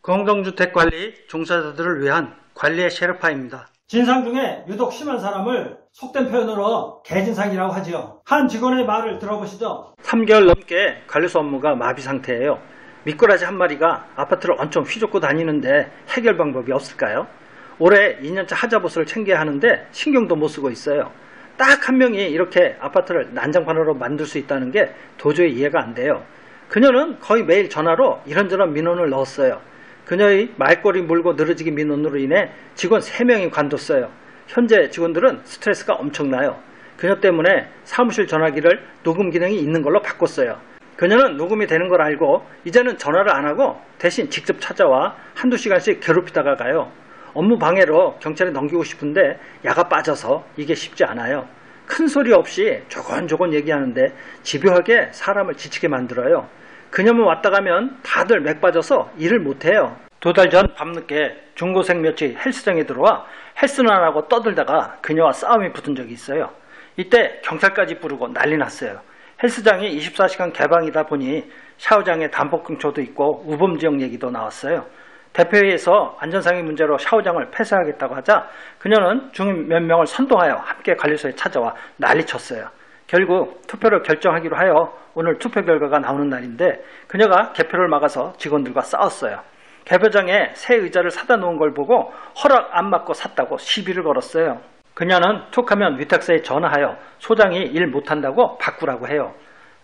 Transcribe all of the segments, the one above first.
공동주택관리 종사자들을 위한 관리의 셰르파입니다. 진상 중에 유독 심한 사람을 속된 표현으로 개진상이라고 하지요. 한 직원의 말을 들어보시죠. 3개월 넘게 관리소 업무가 마비 상태예요. 미꾸라지 한 마리가 아파트를 엄청 휘젓고 다니는데 해결 방법이 없을까요? 올해 2년차 하자보스를 챙겨야 하는데 신경도 못 쓰고 있어요. 딱 한 명이 이렇게 아파트를 난장판으로 만들 수 있다는 게 도저히 이해가 안 돼요. 그녀는 거의 매일 전화로 이런저런 민원을 넣었어요. 그녀의 말꼬리 물고 늘어지기 민원으로 인해 직원 3명이 관뒀어요. 현재 직원들은 스트레스가 엄청나요. 그녀 때문에 사무실 전화기를 녹음 기능이 있는 걸로 바꿨어요. 그녀는 녹음이 되는 걸 알고 이제는 전화를 안 하고 대신 직접 찾아와 한두 시간씩 괴롭히다가 가요. 업무 방해로 경찰에 넘기고 싶은데 야가 빠져서 이게 쉽지 않아요. 큰 소리 없이 조곤조곤 얘기하는데 집요하게 사람을 지치게 만들어요. 그녀만 왔다 가면 다들 맥 빠져서 일을 못해요. 2달 전 밤늦게 중고생 몇이 헬스장에 들어와 헬스는 안 하고 떠들다가 그녀와 싸움이 붙은 적이 있어요. 이때 경찰까지 부르고 난리 났어요. 헬스장이 24시간 개방이다 보니 샤워장에 단폭금초도 있고 우범지역 얘기도 나왔어요. 대표회의에서 안전상의 문제로 샤워장을 폐쇄하겠다고 하자 그녀는 주민 몇 명을 선동하여 함께 관리소에 찾아와 난리쳤어요. 결국 투표를 결정하기로 하여 오늘 투표 결과가 나오는 날인데 그녀가 개표를 막아서 직원들과 싸웠어요. 개표장에 새 의자를 사다 놓은 걸 보고 허락 안 받고 샀다고 시비를 걸었어요. 그녀는 툭하면 위탁사에 전화하여 소장이 일 못한다고 바꾸라고 해요.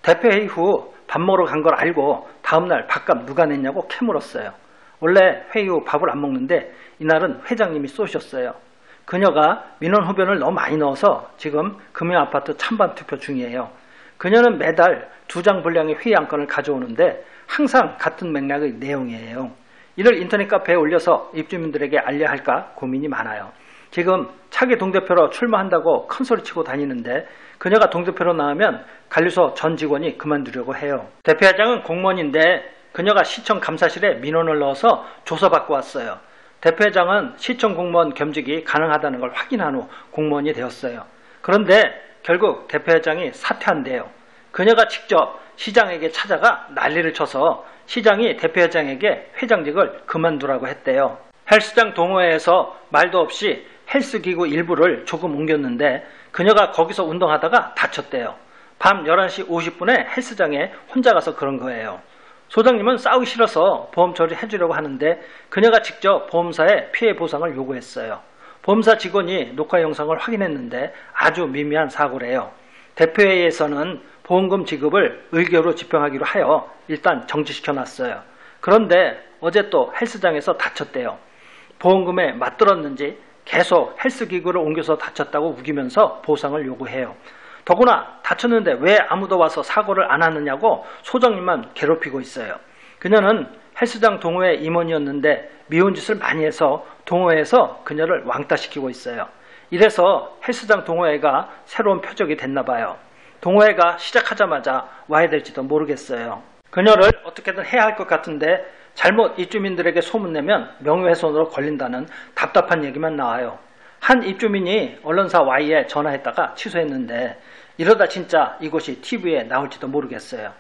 대표회의 후 밥 먹으러 간 걸 알고 다음날 밥값 누가 냈냐고 캐물었어요. 원래 회의 후 밥을 안 먹는데 이날은 회장님이 쏘셨어요. 그녀가 민원 후변을 너무 많이 넣어서 지금 금융아파트 찬반 투표 중이에요. 그녀는 매달 2장 분량의 회의 안건을 가져오는데 항상 같은 맥락의 내용이에요. 이를 인터넷 카페에 올려서 입주민들에게 알려야 할까 고민이 많아요. 지금 차기 동대표로 출마한다고 큰소리치고 다니는데 그녀가 동대표로 나오면 관리소 전 직원이 그만두려고 해요. 대표회장은 공무원인데 그녀가 시청 감사실에 민원을 넣어서 조사받고 왔어요. 대표회장은 시청 공무원 겸직이 가능하다는 걸 확인한 후 공무원이 되었어요. 그런데 결국 대표회장이 사퇴한대요. 그녀가 직접 시장에게 찾아가 난리를 쳐서 시장이 대표회장에게 회장직을 그만두라고 했대요. 헬스장 동호회에서 말도 없이 헬스기구 일부를 조금 옮겼는데 그녀가 거기서 운동하다가 다쳤대요. 밤 11시 50분에 헬스장에 혼자 가서 그런 거예요. 소장님은 싸우기 싫어서 보험 처리해주려고 하는데 그녀가 직접 보험사에 피해 보상을 요구했어요. 보험사 직원이 녹화 영상을 확인했는데 아주 미미한 사고래요. 대표회의에서는 보험금 지급을 의결로 집행하기로 하여 일단 정지시켜놨어요. 그런데 어제 또 헬스장에서 다쳤대요. 보험금에 맞들었는지 계속 헬스기구를 옮겨서 다쳤다고 우기면서 보상을 요구해요. 더구나 다쳤는데 왜 아무도 와서 사고를 안 하느냐고 소장님만 괴롭히고 있어요. 그녀는 헬스장 동호회 임원이었는데 미운 짓을 많이 해서 동호회에서 그녀를 왕따시키고 있어요. 이래서 헬스장 동호회가 새로운 표적이 됐나 봐요. 동호회가 시작하자마자 와야 될지도 모르겠어요. 그녀를 어떻게든 해야 할 것 같은데 잘못 입주민들에게 소문내면 명예훼손으로 걸린다는 답답한 얘기만 나와요. 한 입주민이 언론사 Y에 전화했다가 취소했는데 이러다 진짜 이곳이 TV에 나올지도 모르겠어요.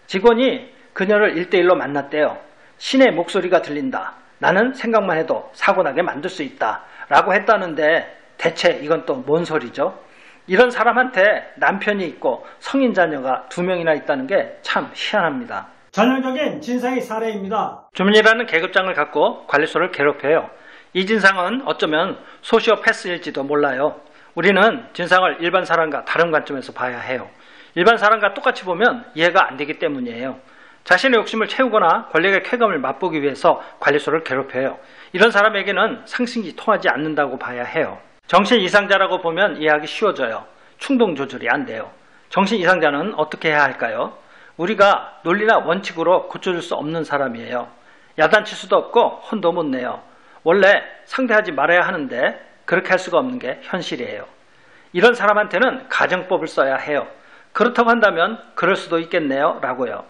직원이 그녀를 1대1로 만났대요. 신의 목소리가 들린다. 나는 생각만 해도 사고나게 만들 수 있다. 라고 했다는데 대체 이건 또 뭔 소리죠? 이런 사람한테 남편이 있고 성인 자녀가 2명이나 있다는 게 참 희한합니다. 전형적인 진상의 사례입니다. 주민이라는 계급장을 갖고 관리소를 괴롭혀요. 이 진상은 어쩌면 소시오패스일지도 몰라요. 우리는 진상을 일반 사람과 다른 관점에서 봐야 해요. 일반 사람과 똑같이 보면 이해가 안 되기 때문이에요. 자신의 욕심을 채우거나 권력의 쾌감을 맛보기 위해서 관리소를 괴롭혀요. 이런 사람에게는 상식이 통하지 않는다고 봐야 해요. 정신 이상자라고 보면 이해하기 쉬워져요. 충동 조절이 안 돼요. 정신 이상자는 어떻게 해야 할까요? 우리가 논리나 원칙으로 고쳐줄 수 없는 사람이에요. 야단칠 수도 없고 혼도 못 내요. 원래 상대하지 말아야 하는데 그렇게 할 수가 없는 게 현실이에요. 이런 사람한테는 가정법을 써야 해요. 그렇다고 한다면 그럴 수도 있겠네요 라고요.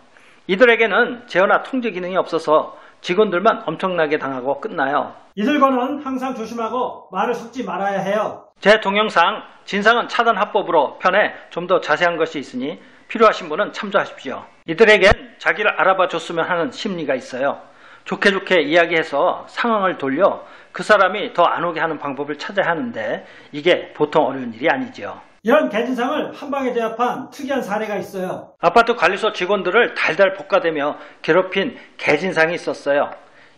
이들에게는 제어나 통제 기능이 없어서 직원들만 엄청나게 당하고 끝나요. 이들과는 항상 조심하고 말을 섞지 말아야 해요. 제 동영상 진상은 차단 합법으로 편에 좀 더 자세한 것이 있으니 필요하신 분은 참조하십시오. 이들에겐 자기를 알아봐 줬으면 하는 심리가 있어요. 좋게 좋게 이야기해서 상황을 돌려 그 사람이 더 안 오게 하는 방법을 찾아야 하는데 이게 보통 어려운 일이 아니죠. 이런 개진상을 한 방에 제압한 특이한 사례가 있어요. 아파트 관리소 직원들을 달달 볶아대며 괴롭힌 개진상이 있었어요.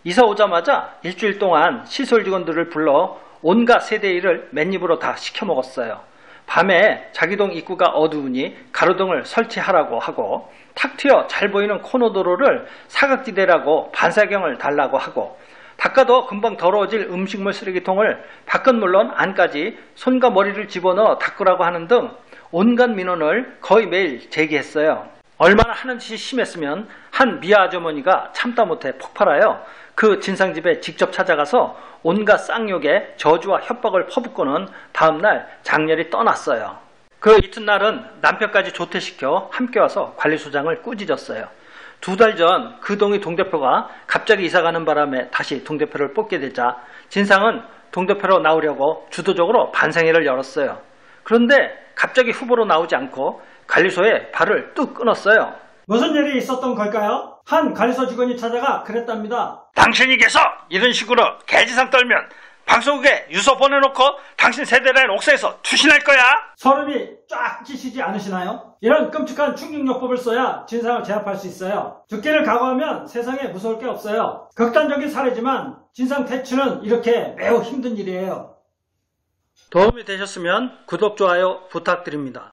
이사 오자마자 일주일 동안 시설 직원들을 불러 온갖 세대 일을 맨입으로 다 시켜 먹었어요. 밤에 자기 동 입구가 어두우니 가로등을 설치하라고 하고 탁 트여 잘 보이는 코너도로를 사각지대라고 반사경을 달라고 하고 닦아도 금방 더러워질 음식물 쓰레기통을 밖은 물론 안까지 손과 머리를 집어넣어 닦으라고 하는 등 온갖 민원을 거의 매일 제기했어요. 얼마나 하는 짓이 심했으면 한 미아 아주머니가 참다 못해 폭발하여 그 진상집에 직접 찾아가서 온갖 쌍욕에 저주와 협박을 퍼붓고는 다음날 장렬히 떠났어요. 그 이튿날은 남편까지 조퇴시켜 함께 와서 관리소장을 꾸짖었어요. 2달 전 그 동의 동대표가 갑자기 이사가는 바람에 다시 동대표를 뽑게 되자 진상은 동대표로 나오려고 주도적으로 반상회를 열었어요. 그런데 갑자기 후보로 나오지 않고 관리소에 발을 뚝 끊었어요. 무슨 일이 있었던 걸까요? 한 관리소 직원이 찾아가 그랬답니다. 당신이 계속 이런 식으로 개지상 떨면 방송국에 유서 보내놓고 당신 세대라인 옥사에서 투신할 거야. 소름이 쫙 끼치지 않으시나요? 이런 끔찍한 충격요법을 써야 진상을 제압할 수 있어요. 죽기를 각오하면 세상에 무서울 게 없어요. 극단적인 사례지만 진상 퇴치는 이렇게 매우 힘든 일이에요. 도움이 되셨으면 구독, 좋아요 부탁드립니다.